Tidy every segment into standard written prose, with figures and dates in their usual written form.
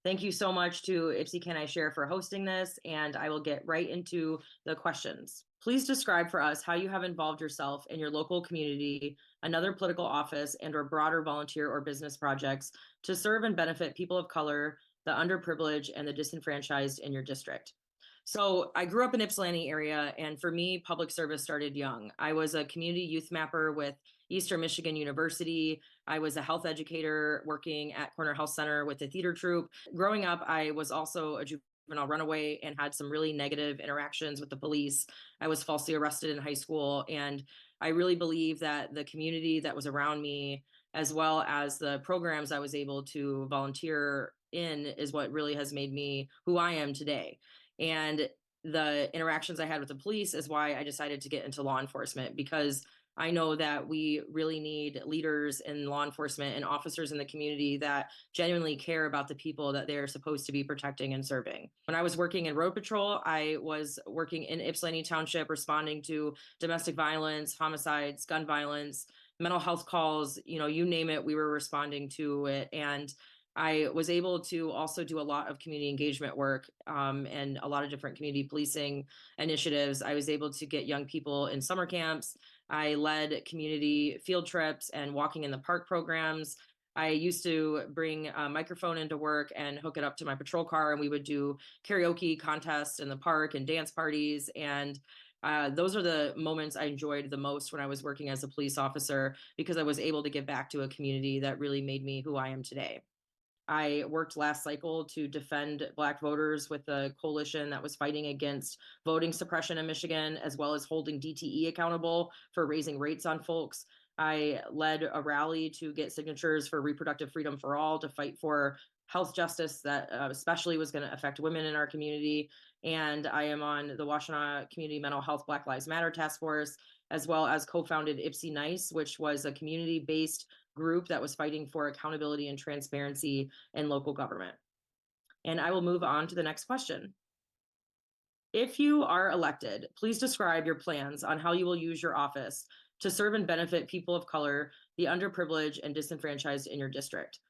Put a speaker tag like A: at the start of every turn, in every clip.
A: Thank you so much to Ipsy Can I Share for hosting this, and I will get right into the questions. Please describe for us how you have involved yourself in your local community, another political office, and or broader volunteer or business projects to serve and benefit people of color, the underprivileged, and the disenfranchised in your district. So I grew up in Ypsilanti area, and for me, public service started young. I was a community youth mapper with Eastern Michigan University. I was a health educator working at Corner Health Center with the theater troupe. Growing up, I was also a juvenile runaway and had some really negative interactions with the police. I was falsely arrested in high school, and I really believe that the community that was around me, as well as the programs I was able to volunteer in, is what really has made me who I am today. And the interactions I had with the police is why I decided to get into law enforcement, because I know that we really need leaders in law enforcement and officers in the community that genuinely care about the people that they're supposed to be protecting and serving. When I was working in road patrol, I was working in Ypsilanti Township, responding to domestic violence, homicides, gun violence, mental health calls, you name it, we were responding to it. And I was able to also do a lot of community engagement work, and a lot of different community policing initiatives. I was able to get young people in summer camps. I led community field trips and walking in the park programs. I used to bring a microphone into work and hook it up to my patrol car, and we would do karaoke contests in the park and dance parties. And those are the moments I enjoyed the most when I was working as a police officer, because I was able to give back to a community that really made me who I am today. I worked last cycle to defend Black voters with a coalition that was fighting against voting suppression in Michigan, as well as holding DTE accountable for raising rates on folks. I led a rally to get signatures for reproductive freedom for all, to fight for health justice that especially was going to affect women in our community. And I am on the Washtenaw Community Mental Health Black Lives Matter Task Force, as well as co-founded Ipsy Nice, which was a community-based group that was fighting for accountability and transparency in local government. And I will move on to the next question. If you are elected, please describe your plans on how you will use your office to serve and benefit people of color, the underprivileged, and disenfranchised in your district.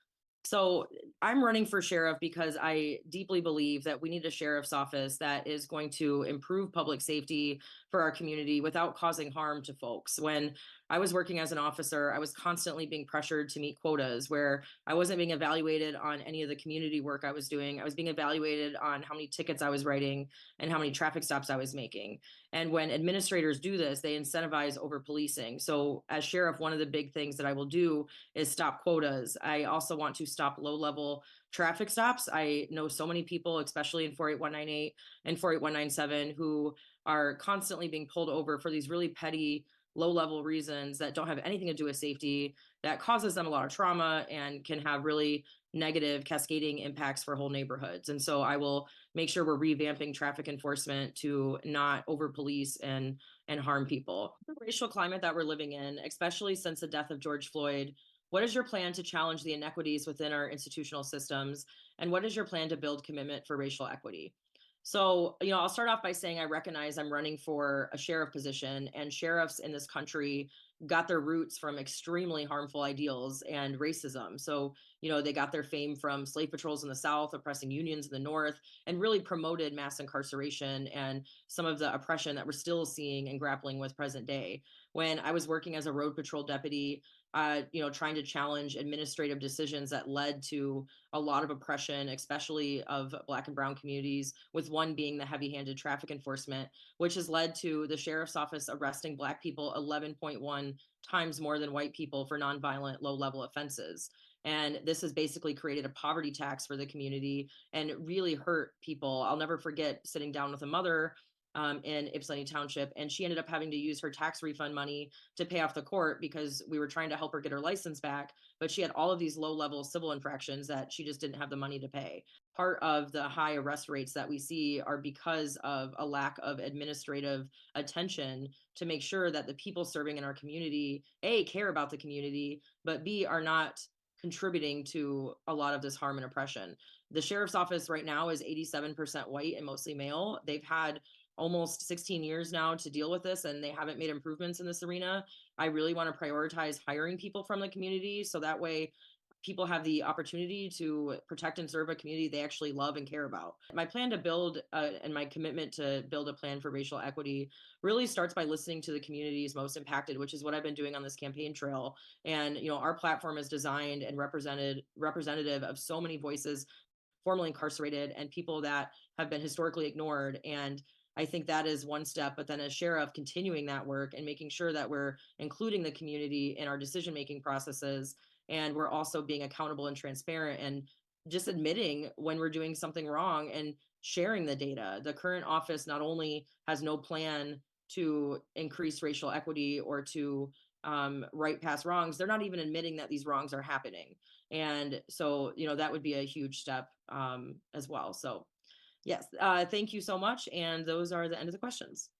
A: So I'm running for sheriff because I deeply believe that we need a sheriff's office that is going to improve public safety for our community without causing harm to folks. When I was working as an officer, I was constantly being pressured to meet quotas where I wasn't being evaluated on any of the community work I was doing. I was being evaluated on how many tickets I was writing and how many traffic stops I was making. And when administrators do this, they incentivize over policing. So as sheriff, one of the big things that I will do is stop quotas. I also want to stop low level traffic stops. I know so many people, especially in 48198 and 48197, who are constantly being pulled over for these really petty low level reasons that don't have anything to do with safety, that causes them a lot of trauma and can have really negative cascading impacts for whole neighborhoods. And so I will make sure we're revamping traffic enforcement to not over police and harm people. The racial climate that we're living in, especially since the death of George Floyd, what is your plan to challenge the inequities within our institutional systems? And what is your plan to build commitment for racial equity? So, I'll start off by saying I recognize I'm running for a sheriff position, and sheriffs in this country got their roots from extremely harmful ideals and racism. So, they got their fame from slave patrols in the South, oppressing unions in the North, and really promoted mass incarceration and some of the oppression that we're still seeing and grappling with present day. When I was working as a road patrol deputy, trying to challenge administrative decisions that led to a lot of oppression, especially of Black and Brown communities, with one being the heavy handed traffic enforcement, which has led to the sheriff's office arresting Black people 11.1 times more than white people for nonviolent, low level offenses. And this has basically created a poverty tax for the community and really hurt people. I'll never forget sitting down with a mother in Ypsilanti Township, and she ended up having to use her tax refund money to pay off the court because we were trying to help her get her license back, but she had all of these low-level civil infractions that she just didn't have the money to pay. Part of the high arrest rates that we see are because of a lack of administrative attention to make sure that the people serving in our community, A, care about the community, but B, are not contributing to a lot of this harm and oppression. The sheriff's office right now is 87% white and mostly male. They've had almost 16 years now to deal with this, and they haven't made improvements in this arena. I really want to prioritize hiring people from the community so that way people have the opportunity to protect and serve a community they actually love and care about. My plan to build and my commitment to build a plan for racial equity really starts by listening to the communities most impacted, which is what I've been doing on this campaign trail. And our platform is designed and representative of so many voices formerly incarcerated and people that have been historically ignored. And I think that is one step, but then as sheriff, continuing that work and making sure that we're including the community in our decision making processes, and we're also being accountable and transparent and just admitting when we're doing something wrong and sharing the data. The current office not only has no plan to increase racial equity or to right past wrongs, they're not even admitting that these wrongs are happening. And so, that would be a huge step as well. So, yes, thank you so much. And those are the end of the questions.